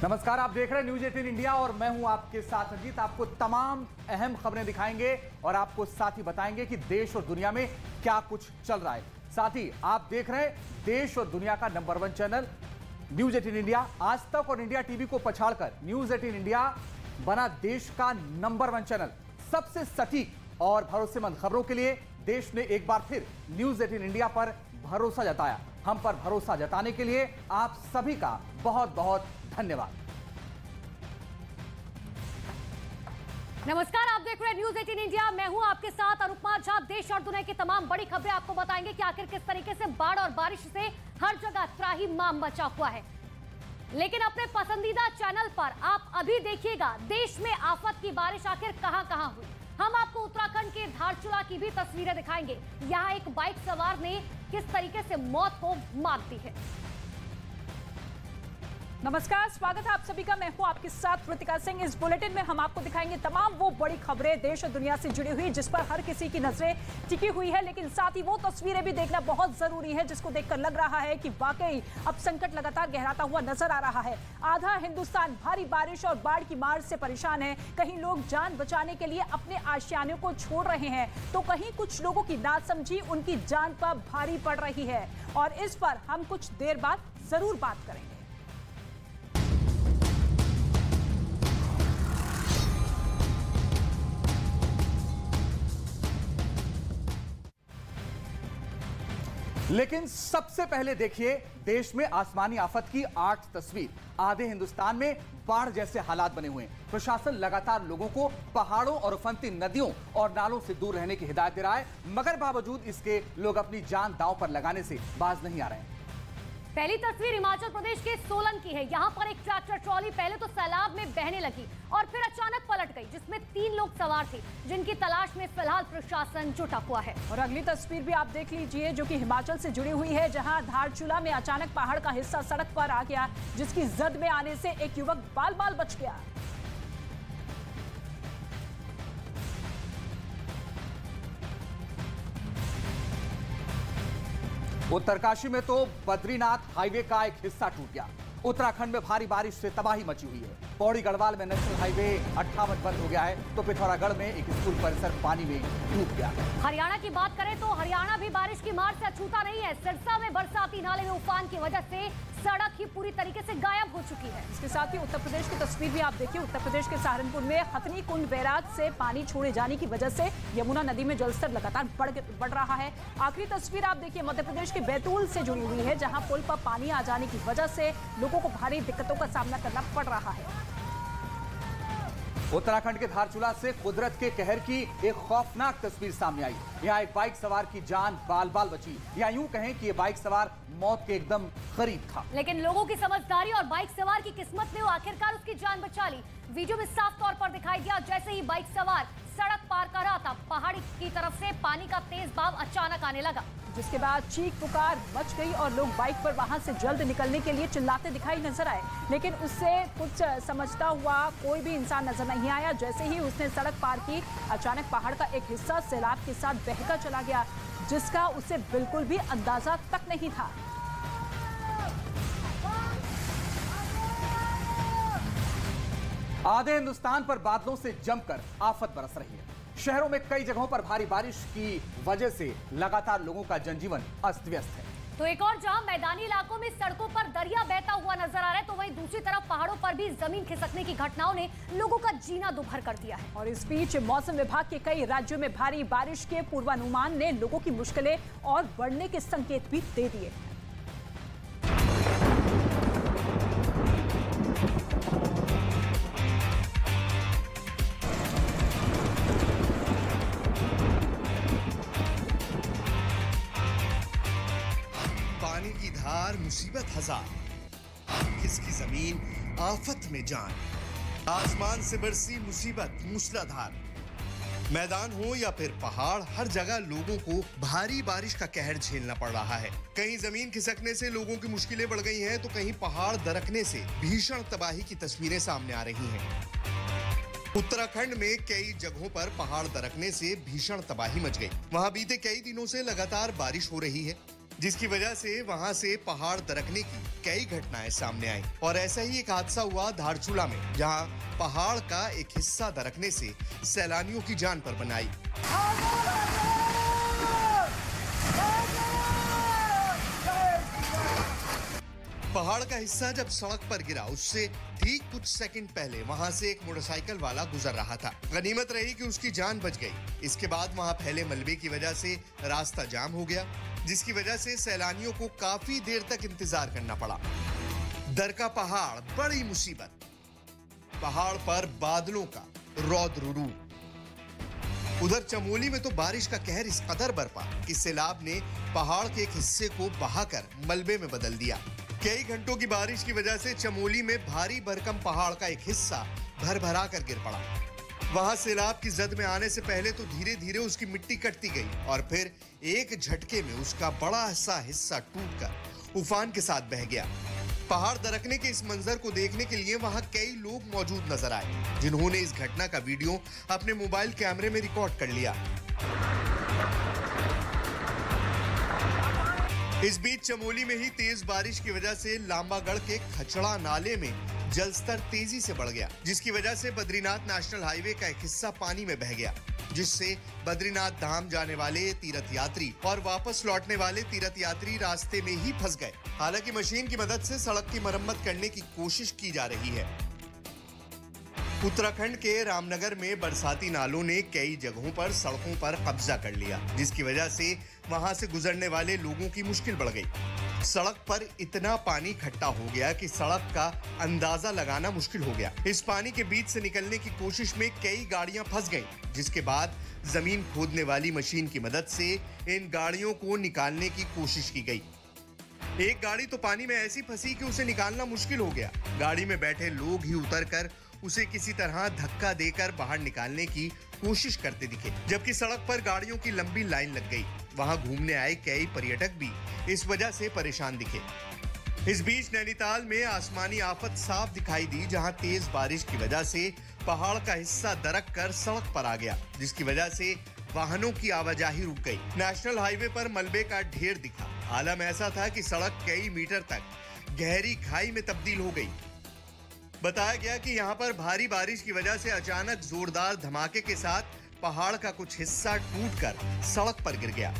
नमस्कार, आप देख रहे हैं न्यूज 18 इंडिया और मैं हूं आपके साथ अजीत। आपको तमाम अहम खबरें दिखाएंगे और आपको साथ ही बताएंगे कि देश और दुनिया में क्या कुछ चल रहा है। साथ ही आप देख रहे हैं देश और दुनिया का नंबर 1 चैनल न्यूज 18 इंडिया। आज तक और इंडिया टीवी को पछाड़कर न्यूज 18 इंडिया बना देश का नंबर 1 चैनल। सबसे सटीक और भरोसेमंद खबरों के लिए देश ने एक बार फिर न्यूज 18 इंडिया पर भरोसा जताया। हम पर भरोसा जताने के लिए आप सभी का बहुत बहुत धन्यवाद। नमस्कार, आप देख रहे हैं न्यूज 18 इंडिया। मैं हूं आपके साथ अनुपमा झा। देश और दुनिया की तमाम बड़ी खबरें आपको बताएंगे कि आखिर किस तरीके से बाढ़ और बारिश से हर जगह त्राहिमाम मचा हुआ है। लेकिन अपने पसंदीदा चैनल पर आप अभी देखिएगा देश में आफत की बारिश आखिर कहां-कहां हुई। हम आपको उत्तराखंड के धारचूला की भी तस्वीरें दिखाएंगे। यहां एक बाइक सवार ने किस तरीके से मौत को मात दी है। नमस्कार, स्वागत है आप सभी का। मैं हूं आपके साथ कृतिका सिंह। इस बुलेटिन में हम आपको दिखाएंगे तमाम वो बड़ी खबरें देश और दुनिया से जुड़ी हुई जिस पर हर किसी की नजरें टिकी हुई है, लेकिन साथ ही वो तस्वीरें भी देखना बहुत जरूरी है जिसको देखकर लग रहा है कि वाकई अब संकट लगातार गहराता हुआ नजर आ रहा है। आधा हिंदुस्तान भारी बारिश और बाढ़ की मार से परेशान है। कहीं लोग जान बचाने के लिए अपने आशियानों को छोड़ रहे हैं तो कहीं कुछ लोगों की नासमझी उनकी जान पर भारी पड़ रही है, और इस पर हम कुछ देर बाद जरूर बात करेंगे। लेकिन सबसे पहले देखिए देश में आसमानी आफत की 8 तस्वीर। आधे हिंदुस्तान में बाढ़ जैसे हालात बने हुए हैं। प्रशासन लगातार लोगों को पहाड़ों और उफनती नदियों और नालों से दूर रहने की हिदायत दे रहा है, मगर बावजूद इसके लोग अपनी जान दांव पर लगाने से बाज नहीं आ रहे हैं। पहली तस्वीर हिमाचल प्रदेश के सोलन की है। यहाँ पर एक ट्रैक्टर ट्रॉली पहले तो सैलाब में बहने लगी और फिर अचानक पलट गई, जिसमें 3 लोग सवार थे जिनकी तलाश में फिलहाल प्रशासन जुटा हुआ है। और अगली तस्वीर भी आप देख लीजिए जो कि हिमाचल से जुड़ी हुई है, जहां धारचूला में अचानक पहाड़ का हिस्सा सड़क पर आ गया, जिसकी जद में आने से एक युवक बाल बाल बच गया। उत्तरकाशी में तो बद्रीनाथ हाईवे का एक हिस्सा टूट गया। उत्तराखंड में भारी बारिश से तबाही मची हुई है। पौड़ी गढ़वाल में नेशनल हाईवे 58 बंद हो गया है तो पिथौरागढ़ में एक स्कूल परिसर पानी में डूब गया। हरियाणा की बात करें तो हरियाणा भी बारिश की मार से अछूता नहीं है। सिरसा में बरसाती नाले में उफान की वजह से सड़क ही पूरी तरीके से गायब हो चुकी है। इसके साथ ही उत्तर प्रदेश की तस्वीर भी आप देखिए। उत्तर प्रदेश के सहारनपुर में हथनी कुंड बैराज से पानी छोड़े जाने की वजह से यमुना नदी में जलस्तर लगातार बढ़ रहा है। आखिरी तस्वीर आप देखिए मध्य प्रदेश के बैतूल से जुड़ी हुई है, जहां पुल पर पानी आ जाने की वजह से लोगों को भारी दिक्कतों का सामना करना पड़ रहा है। उत्तराखंड के धारचूला से कुदरत के कहर की एक खौफनाक तस्वीर सामने आई। यहाँ एक बाइक सवार की जान बाल बाल बची, या यूं कहें कि ये बाइक सवार मौत के एकदम करीब था। लेकिन लोगों की समझदारी और बाइक सवार की किस्मत ने वो आखिरकार उसकी जान बचा ली। वीडियो में साफ तौर पर दिखाई दिया जैसे ही बाइक सवार सड़क पार कर रहा था, पहाड़ी की तरफ से पानी का तेज बहाव अचानक आने लगा, जिसके बाद चीख पुकार मच गई और लोग बाइक पर वहां से जल्द निकलने के लिए चिल्लाते दिखाई नजर आए। लेकिन उससे कुछ समझता हुआ कोई भी इंसान नजर नहीं आया। जैसे ही उसने सड़क पार की, अचानक पहाड़ का एक हिस्सा सैलाब के साथ बहकर चला गया, जिसका उसे बिल्कुल भी अंदाजा तक नहीं था। आधे हिंदुस्तान पर बादलों से जमकर आफत बरस रही है। शहरों में कई जगहों पर भारी बारिश की वजह से लगातार लोगों का जनजीवन अस्त व्यस्त है। तो एक और जहां मैदानी इलाकों में सड़कों पर दरिया बहता हुआ नजर आ रहा है, तो वहीं दूसरी तरफ पहाड़ों पर भी जमीन खिसकने की घटनाओं ने लोगों का जीना दुभर कर दिया है। और इस बीच मौसम विभाग के कई राज्यों में भारी बारिश के पूर्वानुमान ने लोगों की मुश्किलें और बढ़ने के संकेत भी दे दिए। मुसीबत हजार, किसकी जमीन आफत में जान, आसमान से बरसी मुसीबत मूसलाधार। मैदान हो या फिर पहाड़, हर जगह लोगों को भारी बारिश का कहर झेलना पड़ रहा है। कहीं जमीन खिसकने से लोगों की मुश्किलें बढ़ गई हैं तो कहीं पहाड़ दरकने से भीषण तबाही की तस्वीरें सामने आ रही हैं। उत्तराखंड में कई जगहों पर पहाड़ दरकने से भीषण तबाही मच गई। वहां बीते कई दिनों से लगातार बारिश हो रही है। जिसकी वजह से वहां से पहाड़ दरकने की कई घटनाएं सामने आई। और ऐसा ही एक हादसा हुआ धारचूला में, जहां पहाड़ का एक हिस्सा दरकने से सैलानियों की जान पर बनाई। पहाड़ का हिस्सा जब सड़क पर गिरा, उससे ठीक कुछ सेकंड पहले वहां से एक मोटरसाइकिल वाला गुजर रहा था। गनीमत रही कि उसकी जान बच गई। इसके बाद वहां फैले मलबे की वजह से रास्ता जाम हो गया, जिसकी वजह से सैलानियों को काफी देर तक इंतजार करना पड़ा। दरका पहाड़ बड़ी मुसीबत। पहाड़ पर बादलों का रौद्र रूप। उधर चमोली में तो बारिश का कहर इस कदर बरपा कि सैलाब ने पहाड़ के एक हिस्से को बहाकर मलबे में बदल दिया। कई घंटों की बारिश की वजह से चमोली में भारी भरकम पहाड़ का एक हिस्सा भर-भरा कर गिर पड़ा। वहां सैलाब की जद में आने से पहले तो धीरे धीरे उसकी मिट्टी कटती गई और फिर एक झटके में उसका बड़ा सा हिस्सा टूटकर उफान के साथ बह गया। पहाड़ दरकने के इस मंजर को देखने के लिए वहां कई लोग मौजूद नजर आए, जिन्होंने इस घटना का वीडियो अपने मोबाइल कैमरे में रिकॉर्ड कर लिया। इस बीच चमोली में ही तेज बारिश की वजह से लांबागढ़ के खचड़ा नाले में जलस्तर तेजी से बढ़ गया, जिसकी वजह से बद्रीनाथ नेशनल हाईवे का एक हिस्सा पानी में बह गया, जिससे बद्रीनाथ धाम जाने वाले तीर्थ यात्री और वापस लौटने वाले तीर्थ यात्री रास्ते में ही फंस गए। हालांकि मशीन की मदद से सड़क की मरम्मत करने की कोशिश की जा रही है। उत्तराखंड के रामनगर में बरसाती नालों ने कई जगहों पर सड़कों पर कब्जा कर लिया, जिसकी वजह से वहां से गुजरने वाले लोगों की मुश्किल बढ़ गई। सड़क पर इतना पानी इकट्ठा हो गया कि सड़क का अंदाजा लगाना मुश्किल हो गया। इस पानी के बीच से निकलने की कोशिश में कई गाड़ियां फंस गईं, जिसके बाद जमीन खोदने वाली मशीन की मदद से इन गाड़ियों को निकालने की कोशिश की गई। एक गाड़ी तो पानी में ऐसी फंसी कि उसे निकालना मुश्किल हो गया। गाड़ी में बैठे लोग ही उतरकर उसे किसी तरह धक्का देकर बाहर निकालने की कोशिश करते दिखे, जबकि सड़क पर गाड़ियों की लंबी लाइन लग गई। वहां घूमने आए कई पर्यटक भी इस वजह से परेशान दिखे। इस बीच नैनीताल में आसमानी आफत साफ दिखाई दी, जहां तेज बारिश की वजह से पहाड़ का हिस्सा दरक कर सड़क पर आ गया, जिसकी वजह से वाहनों की आवाजाही रुक गई। नेशनल हाईवे पर मलबे का ढेर दिखा। हालत ऐसा था कि सड़क कई मीटर तक गहरी खाई में तब्दील हो गई। बताया गया कि यहां पर भारी बारिश की वजह से अचानक जोरदार धमाके के साथ पहाड़ का कुछ हिस्सा टूटकर सड़क पर गिर गया,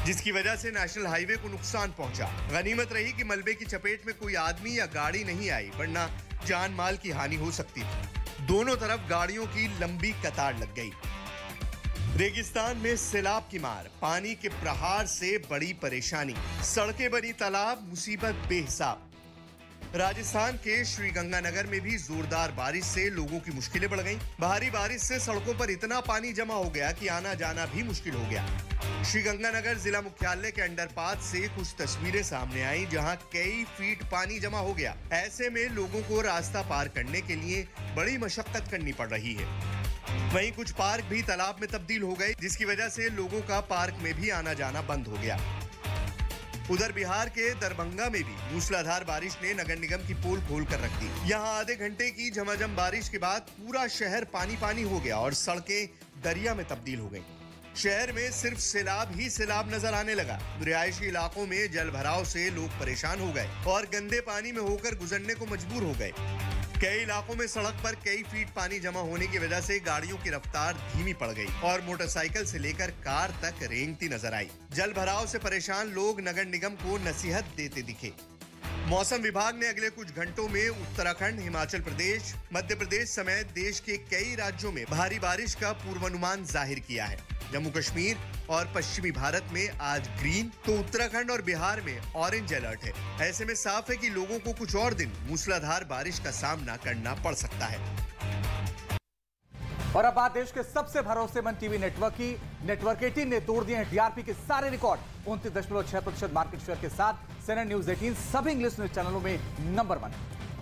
जिसकी वजह से नेशनल हाईवे को नुकसान पहुंचा। गनीमत रही कि मलबे की चपेट में कोई आदमी या गाड़ी नहीं आई, वरना जान माल की हानि हो सकती थी। दोनों तरफ गाड़ियों की लंबी कतार लग गई। रेगिस्तान में सैलाब की मार, पानी के प्रहार से बड़ी परेशानी, सड़कें बनी तालाब, मुसीबत बेहिसाब। राजस्थान के श्रीगंगानगर में भी जोरदार बारिश से लोगों की मुश्किलें बढ़ गईं। भारी बारिश से सड़कों पर इतना पानी जमा हो गया कि आना जाना भी मुश्किल हो गया। श्रीगंगानगर जिला मुख्यालय के अंडरपास से कुछ तस्वीरें सामने आई, जहां कई फीट पानी जमा हो गया। ऐसे में लोगों को रास्ता पार करने के लिए बड़ी मशक्कत करनी पड़ रही है। वहीं कुछ पार्क भी तालाब में तब्दील हो गए, जिसकी वजह से लोगों का पार्क में भी आना जाना बंद हो गया। उधर बिहार के दरभंगा में भी मूसलाधार बारिश ने नगर निगम की पोल खोल कर रख दी। यहां आधे घंटे की झमाझम बारिश के बाद पूरा शहर पानी पानी हो गया और सड़कें दरिया में तब्दील हो गईं। शहर में सिर्फ सैलाब ही सैलाब नजर आने लगा। रिहायशी इलाकों में जल भराव से लोग परेशान हो गए और गंदे पानी में होकर गुजरने को मजबूर हो गए। कई इलाकों में सड़क पर कई फीट पानी जमा होने की वजह से गाड़ियों की रफ्तार धीमी पड़ गई और मोटरसाइकिल से लेकर कार तक रेंगती नजर आई। जल भराव से परेशान लोग नगर निगम को नसीहत देते दिखे। मौसम विभाग ने अगले कुछ घंटों में उत्तराखंड, हिमाचल प्रदेश, मध्य प्रदेश समेत देश के कई राज्यों में भारी बारिश का पूर्वानुमान जाहिर किया है। जम्मू कश्मीर और पश्चिमी भारत में आज ग्रीन, तो उत्तराखंड और बिहार में ऑरेंज अलर्ट है। ऐसे में साफ है कि लोगों को कुछ और दिन मूसलाधार बारिश का सामना करना पड़ सकता है। और अब बात देश के सबसे भरोसेमंद टीवी नेटवर्क की। नेटवर्क 18 ने तोड़ दिए हैं टीआरपी के सारे रिकॉर्ड। 29.6% मार्केट शेयर के साथ CNN न्यूज 18 सभी इंग्लिश न्यूज चैनलों में नंबर 1।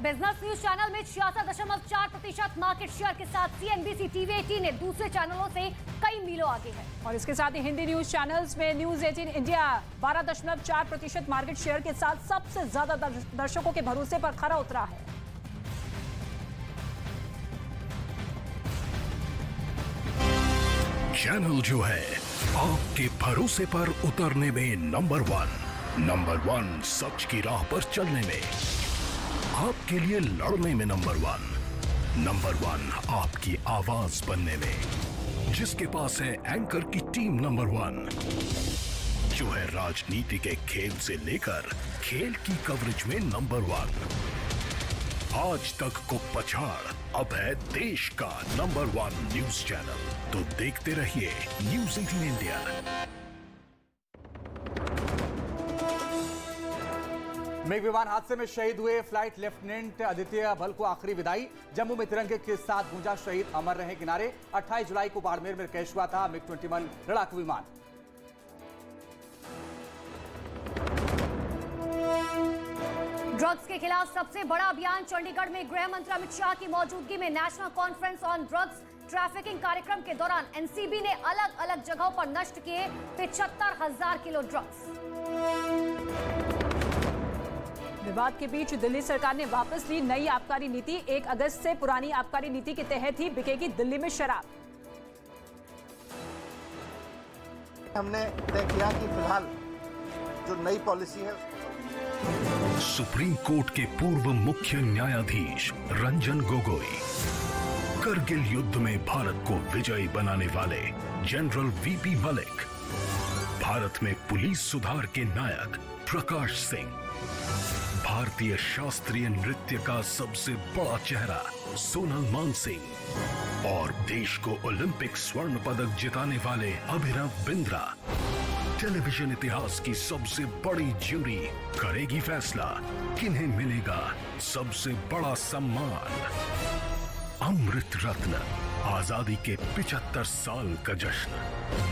बिजनेस न्यूज चैनल में 66.4% मार्केट शेयर के साथ CNBC TV 18 ने दूसरे चैनलों से कई मीलों आगे है। और इसके साथ ही हिंदी न्यूज चैनल्स में न्यूज 18 इंडिया 12.4% मार्केट शेयर के साथ सबसे ज्यादा दर्शकों के भरोसे पर खरा उतरा है। चैनल जो है आपके भरोसे पर उतरने में नंबर 1, नंबर 1 सच की राह पर चलने में, आपके लिए लड़ने में नंबर 1। नंबर 1 आपकी आवाज बनने में, जिसके पास है एंकर की टीम नंबर 1, जो है राजनीति के खेल से लेकर खेल की कवरेज में नंबर 1। आज तक को पछाड़ अब है देश का नंबर 1 न्यूज चैनल। तो देखते रहिए न्यूज़ 18 इंडिया। मेघ विमान हादसे में शहीद हुए फ्लाइट लेफ्टिनेंट आदित्य भल को आखिरी विदाई। जम्मू में तिरंगे के साथ गूंजा शहीद अमर रहे किनारे। 28 जुलाई को बाड़मेर में क्रैश हुआ था MiG-21 लड़ाकू विमान। ड्रग्स के खिलाफ सबसे बड़ा अभियान चंडीगढ़ में गृह मंत्री अमित शाह की मौजूदगी में national conference on drugs trafficking कार्यक्रम के दौरान एनसीबी ने अलग अलग जगहों पर नष्ट किए 75,000 किलो ड्रग्स। विवाद के बीच दिल्ली सरकार ने वापस ली नई आबकारी नीति। 1 अगस्त से पुरानी आबकारी नीति के तहत ही बिकेगी दिल्ली में शराब। हमने तय किया कि फिलहाल जो नई पॉलिसी है, सुप्रीम कोर्ट के पूर्व मुख्य न्यायाधीश रंजन गोगोई, करगिल युद्ध में भारत को विजयी बनाने वाले जनरल वीपी मलिक, भारत में पुलिस सुधार के नायक प्रकाश सिंह, भारतीय शास्त्रीय नृत्य का सबसे बड़ा चेहरा सोनल मानसिंह और देश को ओलंपिक स्वर्ण पदक जिताने वाले अभिनव बिंद्रा। टेलीविजन इतिहास की सबसे बड़ी ज्यूरी करेगी फैसला किन्हें मिलेगा सबसे बड़ा सम्मान। अमृत रत्न, आजादी के 75 साल का जश्न,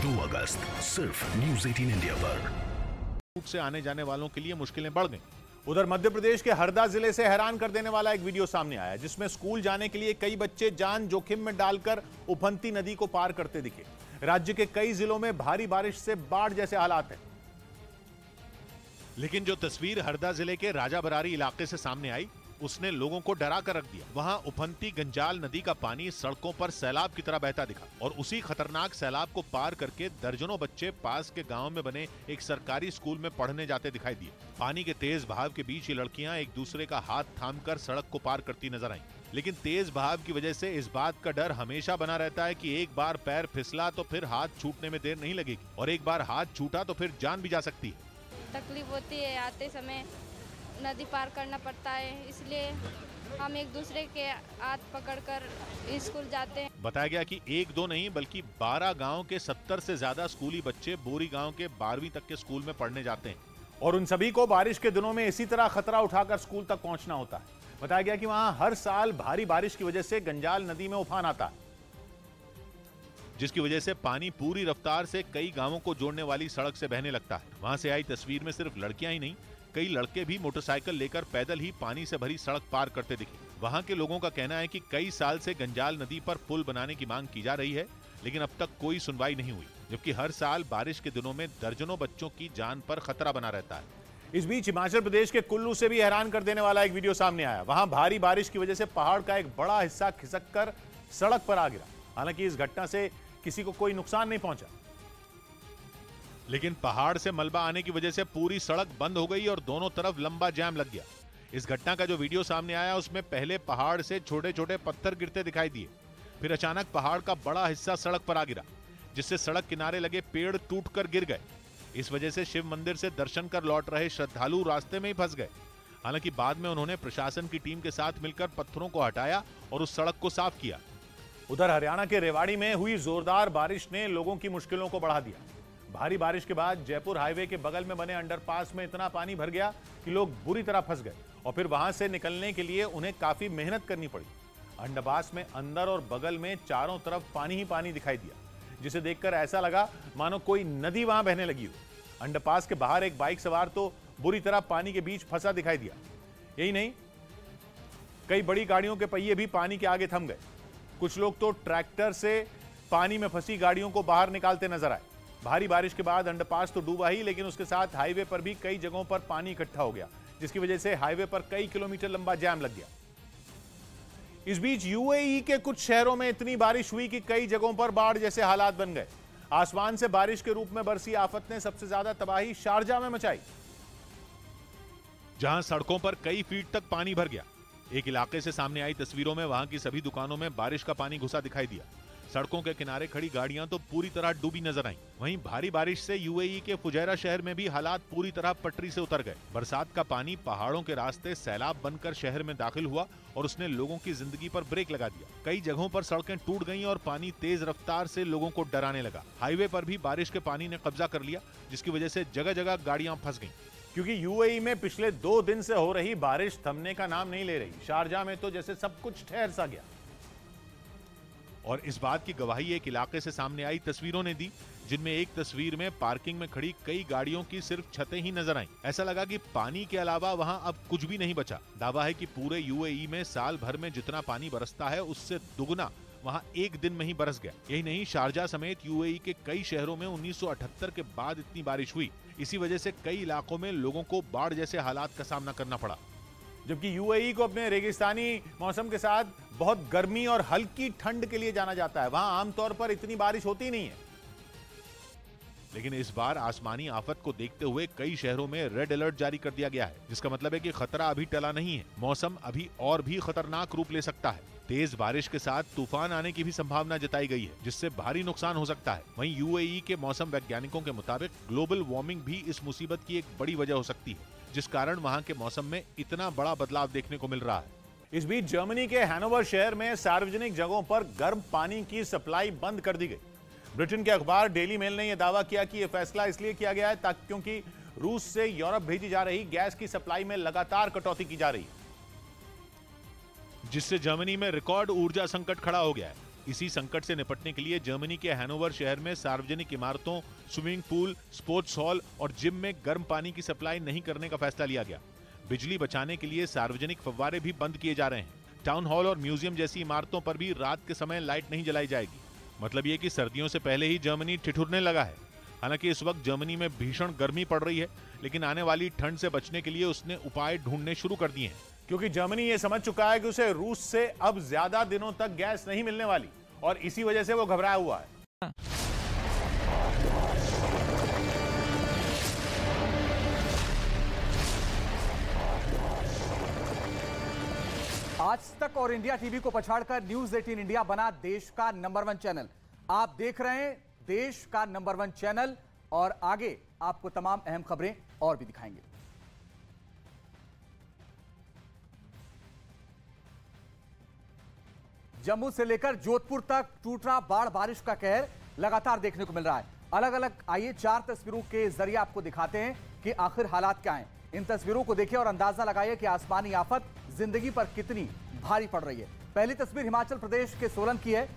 2 अगस्त सिर्फ न्यूज़ 18 इंडिया पर। से आने जाने वालों के लिए मुश्किलें बढ़ गईं। उधर मध्य प्रदेश के हरदा जिले से हैरान कर देने वाला एक वीडियो सामने आया, जिसमें स्कूल जाने के लिए कई बच्चे जान जोखिम में डालकर उफनती नदी को पार करते दिखे। राज्य के कई जिलों में भारी बारिश से बाढ़ जैसे हालात हैं। लेकिन जो तस्वीर हरदा जिले के राजा बरारी इलाके से सामने आई, उसने लोगों को डरा कर रख दिया। वहां उफनती गंजाल नदी का पानी सड़कों पर सैलाब की तरह बहता दिखा और उसी खतरनाक सैलाब को पार करके दर्जनों बच्चे पास के गांव में बने एक सरकारी स्कूल में पढ़ने जाते दिखाई दिए। पानी के तेज बहाव के बीच ये लड़कियां एक दूसरे का हाथ थामकर सड़क को पार करती नजर आईं। लेकिन तेज बहाव की वजह से इस बात का डर हमेशा बना रहता है कि एक बार पैर फिसला तो फिर हाथ छूटने में देर नहीं लगेगी, और एक बार हाथ छूटा तो फिर जान भी जा सकती है। तकलीफ होती है, आते समय नदी पार करना पड़ता है, इसलिए हम एक दूसरे के हाथ पकड़कर स्कूल जाते हैं। बताया गया कि 1-2 नहीं बल्कि 12 गांव के 70 से ज्यादा स्कूली बच्चे बोरी गांव के 12वीं तक के स्कूल में पढ़ने जाते हैं, और उन सभी को बारिश के दिनों में इसी तरह खतरा उठाकर स्कूल तक पहुंचना होता है। बताया गया कि वहां हर साल भारी बारिश की वजह से गंजाल नदी में उफान आता है, जिसकी वजह से पानी पूरी रफ्तार से कई गांवों को जोड़ने वाली सड़क से बहने लगता है। वहां से आई तस्वीर में सिर्फ लड़कियां ही नहीं, कई लड़के भी मोटरसाइकिल लेकर पैदल ही पानी से भरी सड़क पार करते दिखे। वहां के लोगों का कहना है कि कई साल से गंजाल नदी पर पुल बनाने की मांग की जा रही है, लेकिन अब तक कोई सुनवाई नहीं हुई, जबकि हर साल बारिश के दिनों में दर्जनों बच्चों की जान पर खतरा बना रहता है। इस बीच हिमाचल प्रदेश के कुल्लू से भी हैरान कर देने वाला एक वीडियो सामने आया। वहां भारी बारिश की वजह से पहाड़ का एक बड़ा हिस्सा खिसक कर सड़क पर आ गिरा। हालांकि इस घटना से किसी को कोई नुकसान नहीं पहुंचा, लेकिन पहाड़ से मलबा आने की वजह से पूरी सड़क बंद हो गई और दोनों तरफ लंबा जाम लग गया। इस घटना का जो वीडियो सामने आया, उसमें पहले पहाड़ से छोटे छोटे पत्थर गिरते दिखाई दिए, फिर अचानक पहाड़ का बड़ा हिस्सा सड़क पर आ गिरा, जिससे सड़क किनारे लगे पेड़ टूटकर गिर गए। इस वजह से शिव मंदिर से दर्शन कर लौट रहे श्रद्धालु रास्ते में ही फंस गए। हालांकि बाद में उन्होंने प्रशासन की टीम के साथ मिलकर पत्थरों को हटाया और उस सड़क को साफ किया। उधर हरियाणा के रेवाड़ी में हुई जोरदार बारिश ने लोगों की मुश्किलों को बढ़ा दिया। भारी बारिश के बाद जयपुर हाईवे के बगल में बने अंडरपास में इतना पानी भर गया कि लोग बुरी तरह फंस गए और फिर वहां से निकलने के लिए उन्हें काफी मेहनत करनी पड़ी। अंडरपास में अंदर और बगल में चारों तरफ पानी ही पानी दिखाई दिया, जिसे देखकर ऐसा लगा मानो कोई नदी वहां बहने लगी हो। अंडरपास के बाहर एक बाइक सवार तो बुरी तरह पानी के बीच फंसा दिखाई दिया। यही नहीं, कई बड़ी गाड़ियों के पहिए भी पानी के आगे थम गए। कुछ लोग तो ट्रैक्टर से पानी में फंसी गाड़ियों को बाहर निकालते नजर आए। भारी बारिश के बाद अंडरपास तो डूबा ही, लेकिन उसके साथ हाईवे पर भी कई जगहों पर पानी इकट्ठा हो गया, जिसकी वजह से हाईवे पर कई किलोमीटर लंबा जाम लग गया। इस बीच यूएई के कुछ शहरों में इतनी बारिश हुई कि कई जगहों पर बाढ़ जैसे हालात बन गए। आसमान से बारिश के रूप में बरसी आफत ने सबसे ज्यादा तबाही शारजाह में मचाई। जहां सड़कों पर कई फीट तक पानी भर गया। एक इलाके से सामने आई तस्वीरों में वहां की सभी दुकानों में बारिश का पानी घुसा दिखाई दिया। सड़कों के किनारे खड़ी गाड़ियां तो पूरी तरह डूबी नजर आईं। वहीं भारी बारिश से यूएई के फुजैरा शहर में भी हालात पूरी तरह पटरी से उतर गए। बरसात का पानी पहाड़ों के रास्ते सैलाब बनकर शहर में दाखिल हुआ और उसने लोगों की जिंदगी पर ब्रेक लगा दिया। कई जगहों पर सड़कें टूट गईं और पानी तेज रफ्तार से लोगों को डराने लगा। हाईवे पर भी बारिश के पानी ने कब्जा कर लिया, जिसकी वजह से जगह जगह गाड़ियां फंस गईं। क्योंकि यूएई में पिछले 2 दिन से हो रही बारिश थमने का नाम नहीं ले रही। शारजाह में तो जैसे सब कुछ ठहर सा गया। और इस बात की गवाही एक इलाके से सामने आई तस्वीरों ने दी, जिनमें एक तस्वीर में पार्किंग में खड़ी कई गाड़ियों की सिर्फ छतें ही नजर आईं। ऐसा लगा कि पानी के अलावा वहां अब कुछ भी नहीं बचा। दावा है कि पूरे यूएई में साल भर में जितना पानी बरसता है उससे दुगना वहां एक दिन में ही बरस गया। यही नहीं, शारजाह समेत यूएई के कई शहरों में 1978 के बाद इतनी बारिश हुई। इसी वजह से कई इलाकों में लोगों को बाढ़ जैसे हालात का सामना करना पड़ा। जबकि यूएई को अपने रेगिस्तानी मौसम के साथ बहुत गर्मी और हल्की ठंड के लिए जाना जाता है। वहां आमतौर पर इतनी बारिश होती नहीं है। लेकिन इस बार आसमानी आफत को देखते हुए कई शहरों में रेड अलर्ट जारी कर दिया गया है, जिसका मतलब है कि खतरा अभी टला नहीं है। मौसम अभी और भी खतरनाक रूप ले सकता है। तेज बारिश के साथ तूफान आने की भी संभावना जताई गई है, जिससे भारी नुकसान हो सकता है। वहीं यूएई के मौसम वैज्ञानिकों के मुताबिक ग्लोबल वार्मिंग भी इस मुसीबत की एक बड़ी वजह हो सकती है, जिस कारण वहां के मौसम में इतना बड़ा बदलाव देखने को मिल रहा है। इस बीच जर्मनी के हैनोवर शहर में सार्वजनिक जगहों पर गर्म पानी की सप्लाई बंद कर दी गई। ब्रिटेन के अखबार डेली मेल ने यह दावा किया कि यह फैसला इसलिए किया गया है ताकि क्योंकि रूस से यूरोप भेजी जा रही गैस की सप्लाई में लगातार कटौती की जा रही है, जिससे जर्मनी में रिकॉर्ड ऊर्जा संकट खड़ा हो गया है। इसी संकट से निपटने के लिए जर्मनी के हैनोवर शहर में सार्वजनिक इमारतों, स्विमिंग पूल, स्पोर्ट्स हॉल और जिम में गर्म पानी की सप्लाई नहीं करने का फैसला लिया गया। बिजली बचाने के लिए सार्वजनिक फव्वारे भी बंद किए जा रहे हैं। टाउन हॉल और म्यूजियम जैसी इमारतों पर भी रात के समय लाइट नहीं जलाई जाएगी। मतलब ये कि सर्दियों से पहले ही जर्मनी ठिठुरने लगा है। हालांकि इस वक्त जर्मनी में भीषण गर्मी पड़ रही है, लेकिन आने वाली ठंड से बचने के लिए उसने उपाय ढूंढने शुरू कर दिए हैं। क्योंकि जर्मनी ये समझ चुका है कि उसे रूस से अब ज्यादा दिनों तक गैस नहीं मिलने वाली और इसी वजह से वो घबराया हुआ है। आज तक और इंडिया टीवी को पछाड़कर न्यूज 18 इंडिया बना देश का नंबर 1 चैनल। आप देख रहे हैं देश का नंबर 1 चैनल और आगे आपको तमाम अहम खबरें और भी दिखाएंगे। जम्मू से लेकर जोधपुर तक टूट रहा बाढ़ बारिश का कहर लगातार देखने को मिल रहा है। अलग अलग आइए 4 तस्वीरों के जरिए आपको दिखाते हैं कि आखिर हालात क्या हैं। इन तस्वीरों को देखिए और अंदाजा लगाइए कि आसमानी आफत जिंदगी पर कितनी भारी पड़ रही है। पहली तस्वीर हिमाचल प्रदेश के सोलन की है,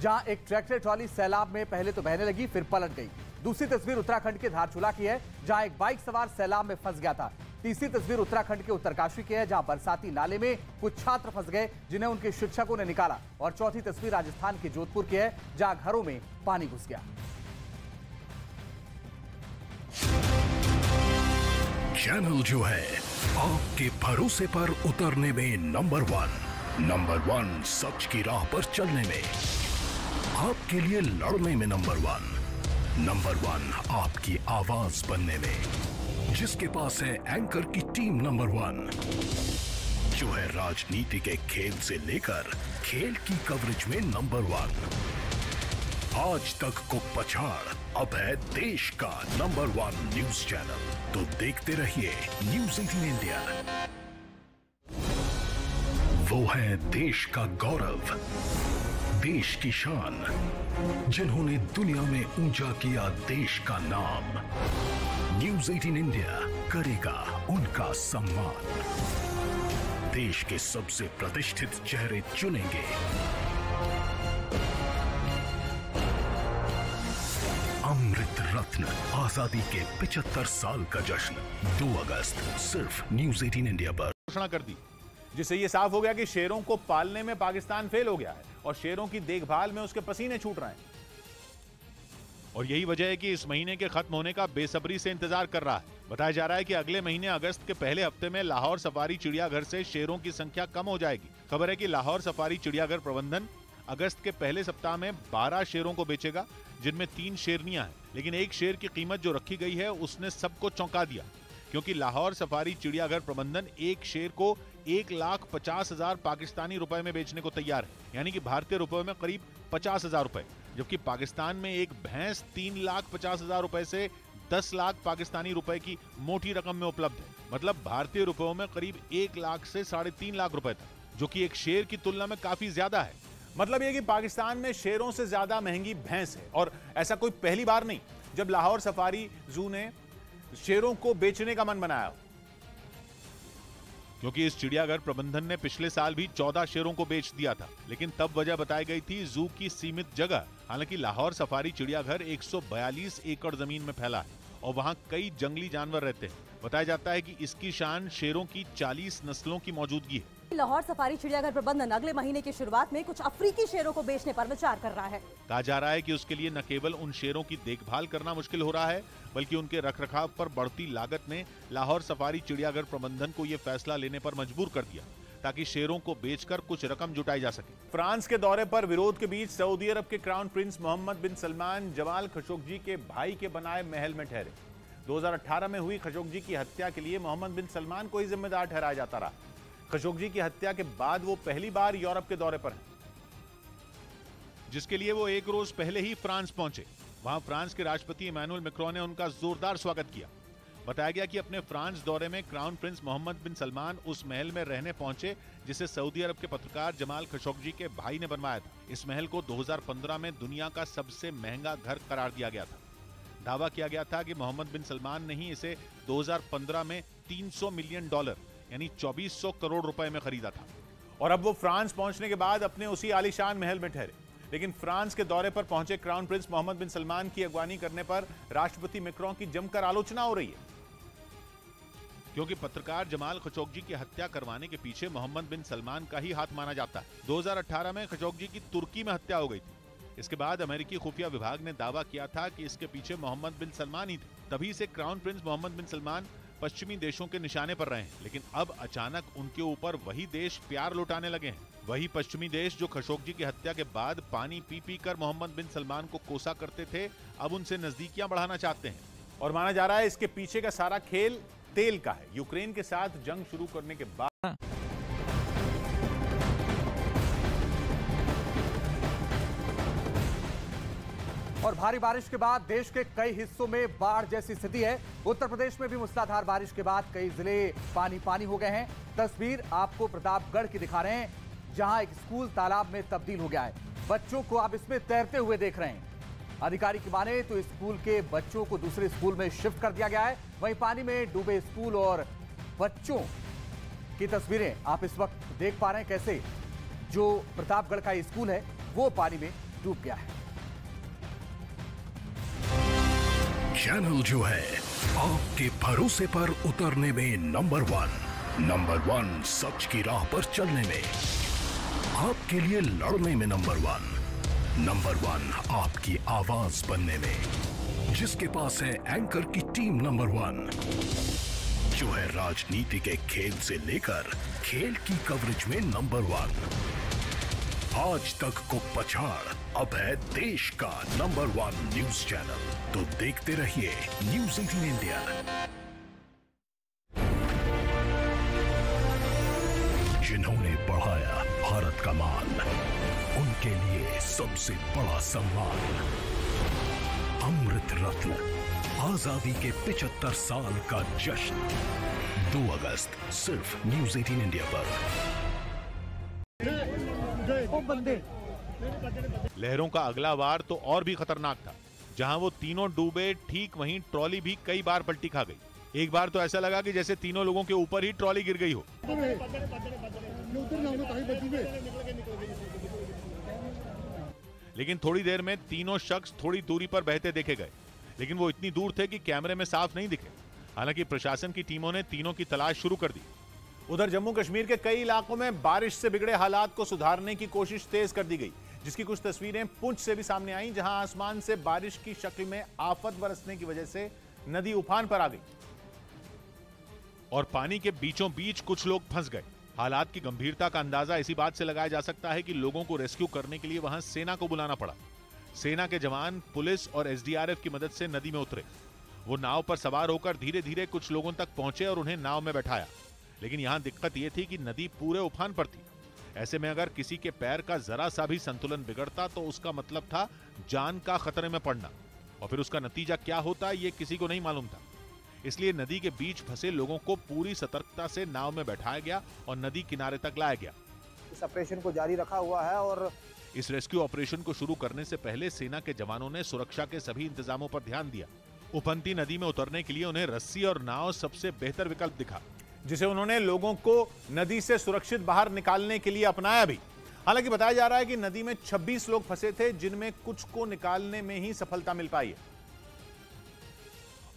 जहां एक ट्रैक्टर ट्रॉली सैलाब में पहले तो बहने लगी फिर पलट गई। दूसरी तस्वीर उत्तराखंड के धारचूला की है, जहां एक बाइक सवार सैलाब में फंस गया था। तीसरी तस्वीर उत्तराखंड के उत्तरकाशी की है, जहां बरसाती नाले में कुछ छात्र फंस गए जिन्हें उनके शिक्षकों ने निकाला। और चौथी तस्वीर राजस्थान के जोधपुर की है, जहां घरों में पानी घुस गया। चैनल जो है आपके भरोसे पर उतरने में नंबर 1 सच की राह पर चलने में, आपके लिए लड़ने में नंबर 1 आपकी आवाज बनने में, जिसके पास है एंकर की टीम नंबर 1, जो है राजनीति के खेल से लेकर खेल की कवरेज में नंबर 1। आज तक को पछाड़ अब है देश का नंबर 1 न्यूज चैनल। तो देखते रहिए न्यूज 18 इंडिया। वो है देश का गौरव, देश की शान, जिन्होंने दुनिया में ऊंचा किया देश का नाम। न्यूज 18 इंडिया करेगा उनका सम्मान। देश के सबसे प्रतिष्ठित चेहरे चुनेंगे, अमृत रत्न आजादी के 75 साल का जश्न 2 अगस्त सिर्फ न्यूज 18 इंडिया पर। घोषणा कर दी, जिससे ये साफ हो गया कि शेरों को पालने में पाकिस्तान फेल हो गया है और शेरों की देखभाल में उसके पसीने छूट रहे हैं। और यही वजह है कि इस महीने के खत्म होने का बेसब्री से इंतजार कर रहा है। बताया जा रहा है कि अगले महीने अगस्त के पहले हफ्ते में लाहौर सफारी चिड़ियाघर से शेरों की संख्या कम हो जाएगी। खबर है कि लाहौर सफारी चिड़ियाघर प्रबंधन अगस्त के पहले सप्ताह में 12 शेरों को बेचेगा, जिनमें 3 शेरनियां हैं। लेकिन एक शेर की कीमत जो रखी गई है उसने सबको चौंका दिया। क्योंकि लाहौर सफारी चिड़ियाघर प्रबंधन एक शेर को 1,50,000 पाकिस्तानी रुपए में बेचने को तैयार है, यानी कि भारतीय रुपए में करीब 50,000 रुपए, जबकि पाकिस्तान में एक भैंस 3,50,000 रुपए से 10 लाख पाकिस्तानी रुपए की मोटी रकम में उपलब्ध है। मतलब भारतीय रुपयों में करीब 1 लाख से 3.5 लाख रुपए तक, जो कि एक शेर की तुलना में काफी ज्यादा है। मतलब यह कि पाकिस्तान में शेरों से ज्यादा महंगी भैंस है, और ऐसा कोई पहली बार नहीं जब लाहौर सफारी जू ने शेरों को बेचने का मन बनाया, क्योंकि इस चिड़ियाघर प्रबंधन ने पिछले साल भी 14 शेरों को बेच दिया था, लेकिन तब वजह बताई गई थी जू की सीमित जगह। हालांकि लाहौर सफारी चिड़ियाघर 142 एकड़ जमीन में फैला है और वहां कई जंगली जानवर रहते हैं। बताया जाता है कि इसकी शान शेरों की 40 नस्लों की मौजूदगी है। लाहौर सफारी चिड़ियाघर प्रबंधन अगले महीने की शुरुआत में कुछ अफ्रीकी शेरों को बेचने पर विचार कर रहा है। कहा जा रहा है कि उसके लिए न केवल उन शेरों की देखभाल करना मुश्किल हो रहा है, बल्कि उनके रखरखाव पर बढ़ती लागत ने लाहौर सफारी चिड़ियाघर प्रबंधन को यह फैसला लेने पर मजबूर कर दिया, ताकि शेरों को बेचकर कुछ रकम जुटाई जा सके। फ्रांस के दौरे पर विरोध के बीच सऊदी अरब के क्राउन प्रिंस मोहम्मद बिन सलमान जमाल खशोगी के भाई के बनाए महल में ठहरे। 2018 में हुई खशोगी की हत्या के लिए मोहम्मद बिन सलमान को ही जिम्मेदार ठहराया जाता रहा। खशोगी की हत्या के बाद वो पहली बार यूरोप के दौरे पर हैं, जिसके लिए वो एक रोज पहले ही फ्रांस पहुंचे। वहां फ्रांस के राष्ट्रपति इमैनुअल मैक्रों ने उनका जोरदार स्वागत किया। बताया गया कि अपने फ्रांस दौरे में क्राउन प्रिंस मोहम्मद बिन सलमान उस महल में रहने पहुंचे जिसे सऊदी अरब के पत्रकार जमाल खशोगी के भाई ने बनवाया था। इस महल को 2015 में दुनिया का सबसे महंगा घर करार दिया गया था। दावा किया गया था कि मोहम्मद बिन सलमान ने ही इसे 2015 में $300 मिलियन यानी 2400 करोड़ रुपए में खरीदा था। और अब वो फ्रांस पहुंचने के बाद अपने उसी आलीशान महल में ठहरे। लेकिन फ्रांस के दौरे पर पहुंचे क्राउन प्रिंस मोहम्मद बिन सलमान की अगवानी करने पर राष्ट्रपति मैक्रों की जमकर आलोचना हो रही है, क्योंकि पत्रकार जमाल खशोगी की हत्या करवाने के पीछे मोहम्मद बिन सलमान का ही हाथ माना जाता है। 2018 में खशोगी की तुर्की में हत्या हो गई थी। इसके बाद अमेरिकी खुफिया विभाग ने दावा किया था कि इसके पीछे मोहम्मद बिन सलमान ही थे। तभी से क्राउन प्रिंस मोहम्मद बिन सलमान पश्चिमी देशों के निशाने पर रहे हैं, लेकिन अब अचानक उनके ऊपर वही देश प्यार लुटाने लगे हैं। वही पश्चिमी देश जो खशोगी की हत्या के बाद पानी पी पी कर मोहम्मद बिन सलमान को कोसा करते थे, अब उनसे नजदीकियां बढ़ाना चाहते हैं। और माना जा रहा है इसके पीछे का सारा खेल तेल का है। यूक्रेन के साथ जंग शुरू करने के बाद और भारी बारिश के बाद देश के कई हिस्सों में बाढ़ जैसी स्थिति है। उत्तर प्रदेश में भी मूसलाधार बारिश के बाद कई जिले पानी पानी हो गए हैं। तस्वीर आपको प्रतापगढ़ की दिखा रहे हैं, जहां एक स्कूल तालाब में तब्दील हो गया है। बच्चों को आप इसमें तैरते हुए देख रहे हैं। अधिकारी की माने तो स्कूल के बच्चों को दूसरे स्कूल में शिफ्ट कर दिया गया है। वहीं पानी में डूबे स्कूल और बच्चों की तस्वीरें आप इस वक्त देख पा रहे हैं, कैसे जो प्रतापगढ़ का स्कूल है वो पानी में डूब गया है। चैनल जो है आपके भरोसे पर उतरने में नंबर 1 सच की राह पर चलने में, आपके लिए लड़ने में नंबर 1 आपकी आवाज बनने में, जिसके पास है एंकर की टीम नंबर 1, जो है राजनीति के खेल से लेकर खेल की कवरेज में नंबर 1, आज तक को पछाड़ अब है देश का नंबर 1 न्यूज चैनल। तो देखते रहिए न्यूज़ 18 इंडिया। जिन्होंने बढ़ाया भारत का मान, उनके लिए सबसे बड़ा सम्मान, अमृत रत्न, आजादी के 75 साल का जश्न, 2 अगस्त सिर्फ न्यूज़ 18 इंडिया पर। लहरों का अगला वार तो और भी खतरनाक था। जहां वो तीनों डूबे, ठीक वहीं ट्रॉली भी कई बार पलटी खा गई। एक बार तो ऐसा लगा कि जैसे तीनों लोगों के ऊपर ही ट्रॉली गिर गई हो। लेकिन थोड़ी देर में तीनों शख्स थोड़ी दूरी पर बहते देखे गए, लेकिन वो इतनी दूर थे कि कैमरे में साफ नहीं दिखे। हालांकि प्रशासन की टीमों ने तीनों की तलाश शुरू कर दी। उधर जम्मू कश्मीर के कई इलाकों में बारिश से बिगड़े हालात को सुधारने की कोशिश तेज कर दी गई, जिसकी कुछ तस्वीरें पुंछ से भी सामने आई, जहां आसमान से बारिश की शक्ल में आफत बरसने की वजह से नदी उफान पर आ गई और पानी के बीचों बीच कुछ लोग फंस गए। हालात की गंभीरता का अंदाजा इसी बात से लगाया जा सकता है कि लोगों को रेस्क्यू करने के लिए वहां सेना को बुलाना पड़ा। सेना के जवान पुलिस और एसडीआरएफ की मदद से नदी में उतरे। वो नाव पर सवार होकर धीरे धीरे कुछ लोगों तक पहुंचे और उन्हें नाव में बैठाया। लेकिन यहाँ दिक्कत ये थी कि नदी पूरे उफान पर थी। ऐसे में अगर किसी के पैर का जरा सा भी संतुलन बिगड़ता तो उसका मतलब था जान का खतरे में पड़ना, और फिर उसका नतीजा क्या होता ये किसी को नहीं मालूम था। इसलिए नदी के बीच फंसे लोगों को पूरी सतर्कता से नाव में बैठाया गया और नदी किनारे तक लाया गया। इस ऑपरेशन को जारी रखा हुआ है और इस रेस्क्यू ऑपरेशन को शुरू करने से पहले सेना के जवानों ने सुरक्षा के सभी इंतजामों पर ध्यान दिया। उफनती नदी में उतरने के लिए उन्हें रस्सी और नाव सबसे बेहतर विकल्प दिखा, जिसे उन्होंने लोगों को नदी से सुरक्षित बाहर निकालने के लिए अपनाया भी। हालांकि बताया जा रहा है कि नदी में 26 लोग फंसे थे, जिनमें कुछ को निकालने में ही सफलता मिल पाई है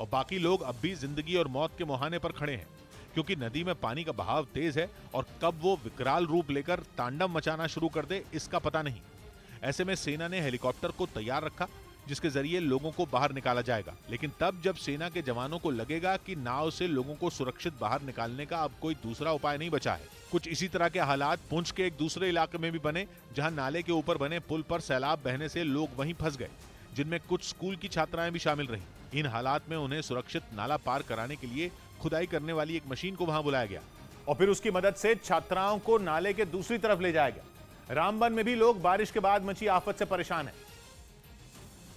और बाकी लोग अब भी जिंदगी और मौत के मुहाने पर खड़े हैं, क्योंकि नदी में पानी का बहाव तेज है और कब वो विकराल रूप लेकर तांडव मचाना शुरू कर दे इसका पता नहीं। ऐसे में सेना ने हेलीकॉप्टर को तैयार रखा, जिसके जरिए लोगों को बाहर निकाला जाएगा। लेकिन तब जब सेना के जवानों को लगेगा कि नाव से लोगों को सुरक्षित बाहर निकालने का अब कोई दूसरा उपाय नहीं बचा है। कुछ इसी तरह के हालात पुंछ के एक दूसरे इलाके में भी बने, जहां नाले के ऊपर बने पुल पर सैलाब बहने से लोग वहीं फंस गए, जिनमें कुछ स्कूल की छात्राएं भी शामिल रहीं। इन हालात में उन्हें सुरक्षित नाला पार कराने के लिए खुदाई करने वाली एक मशीन को वहां बुलाया गया और फिर उसकी मदद से छात्राओं को नाले के दूसरी तरफ ले जाया गया। रामबन में भी लोग बारिश के बाद मची आफत से परेशान हैं,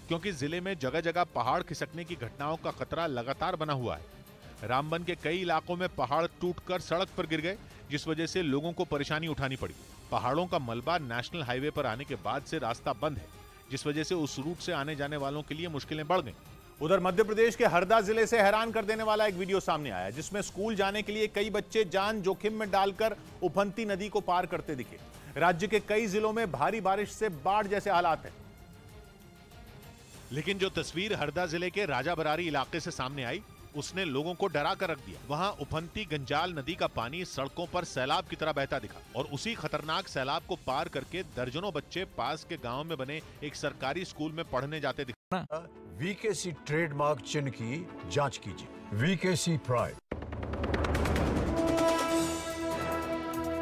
क्योंकि जिले में जगह जगह पहाड़ खिसकने की घटनाओं का खतरा लगातार बना हुआ है। रामबन के कई इलाकों में पहाड़ टूटकर सड़क पर गिर गए, जिस वजह से लोगों को परेशानी उठानी पड़ी। पहाड़ों का मलबा नेशनल हाईवे पर आने के बाद से रास्ता बंद है, जिस वजह से उस रूट से आने जाने वालों के लिए मुश्किलें बढ़ गई। उधर मध्य प्रदेश के हरदा जिले से हैरान कर देने वाला एक वीडियो सामने आया, जिसमें स्कूल जाने के लिए कई बच्चे जान जोखिम में डालकर उफनती नदी को पार करते दिखे। राज्य के कई जिलों में भारी बारिश से बाढ़ जैसे हालात हैं। लेकिन जो तस्वीर हरदा जिले के राजा बरारी इलाके से सामने आई, उसने लोगों को डरा कर रख दिया। वहां उफनती गंजाल नदी का पानी सड़कों पर सैलाब की तरह बहता दिखा और उसी खतरनाक सैलाब को पार करके दर्जनों बच्चे पास के गांव में बने एक सरकारी स्कूल में पढ़ने जाते दिखा। वीकेसी ट्रेडमार्क चिन्ह की जांच कीजिए। वीकेसी प्राइड।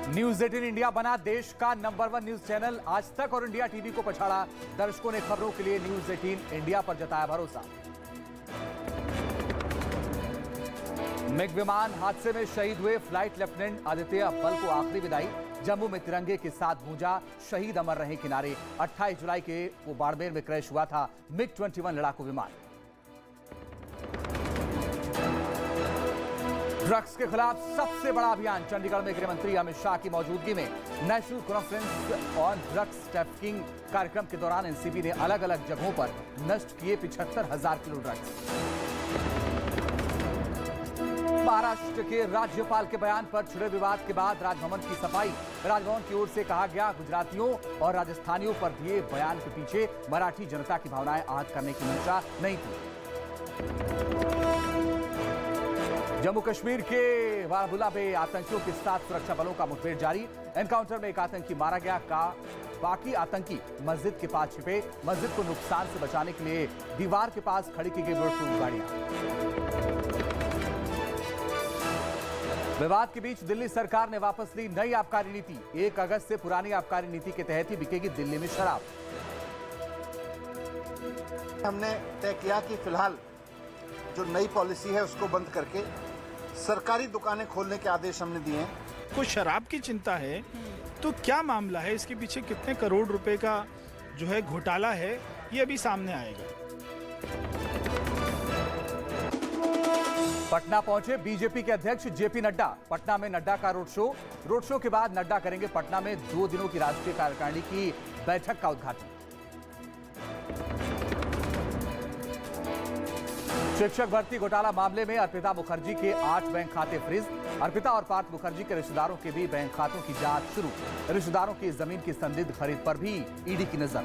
न्यूज 18 इंडिया बना देश का नंबर 1 न्यूज चैनल। आज तक और इंडिया टीवी को पछाड़ा। दर्शकों ने खबरों के लिए न्यूज 18 इंडिया पर जताया भरोसा। मिग विमान हादसे में शहीद हुए फ्लाइट लेफ्टिनेंट आदित्य अव्वल को आखिरी विदाई। जम्मू में तिरंगे के साथ गूंजा शहीद अमर रहे किनारे। 28 जुलाई के वो बाड़मेर में क्रैश हुआ था मिग 21 लड़ाकू विमान। ड्रग्स के खिलाफ सबसे बड़ा अभियान। चंडीगढ़ में गृह मंत्री अमित शाह की मौजूदगी में national conference on drugs trafficking कार्यक्रम के दौरान एनसीबी ने अलग अलग जगहों पर नष्ट किए 75,000 किलो ड्रग्स। महाराष्ट्र के राज्यपाल के बयान पर छिड़े विवाद के बाद राजभवन की सफाई। राजभवन की ओर से कहा गया, गुजरातियों और राजस्थानियों पर दिए बयान के पीछे मराठी जनता की भावनाएं आहत करने की मंशा नहीं थी। जम्मू कश्मीर के बारामूला में आतंकियों के साथ सुरक्षा बलों का मुठभेड़ जारी। एनकाउंटर में एक आतंकी मारा गया। बाकी आतंकी मस्जिद के पास छिपे। मस्जिद को नुकसान से बचाने के लिए दीवार के पास खड़ी की गई बुलेट गाड़ियां। विवाद के बीच दिल्ली सरकार ने वापस ली नई आबकारी नीति। 1 अगस्त से पुरानी आबकारी नीति के तहत ही बिकेगी दिल्ली में शराब। हमने तय किया कि फिलहाल जो नई पॉलिसी है उसको बंद करके सरकारी दुकानें खोलने के आदेश हमने दिए हैं। कुछ शराब की चिंता है तो क्या मामला है, इसके पीछे कितने करोड़ रुपए का जो है घोटाला है, ये अभी सामने आएगा। पटना पहुंचे बीजेपी के अध्यक्ष जेपी नड्डा। पटना में नड्डा का रोड शो के बाद नड्डा करेंगे पटना में 2 दिनों की राष्ट्रीय कार्यकारिणी की बैठक का उद्घाटन। शिक्षक भर्ती घोटाला मामले में अर्पिता मुखर्जी के 8 बैंक खाते फ्रीज। अर्पिता और पार्थ मुखर्जी के रिश्तेदारों के भी बैंक खातों की जांच शुरू। रिश्तेदारों की जमीन की संदिग्ध खरीद पर भी ईडी की नजर।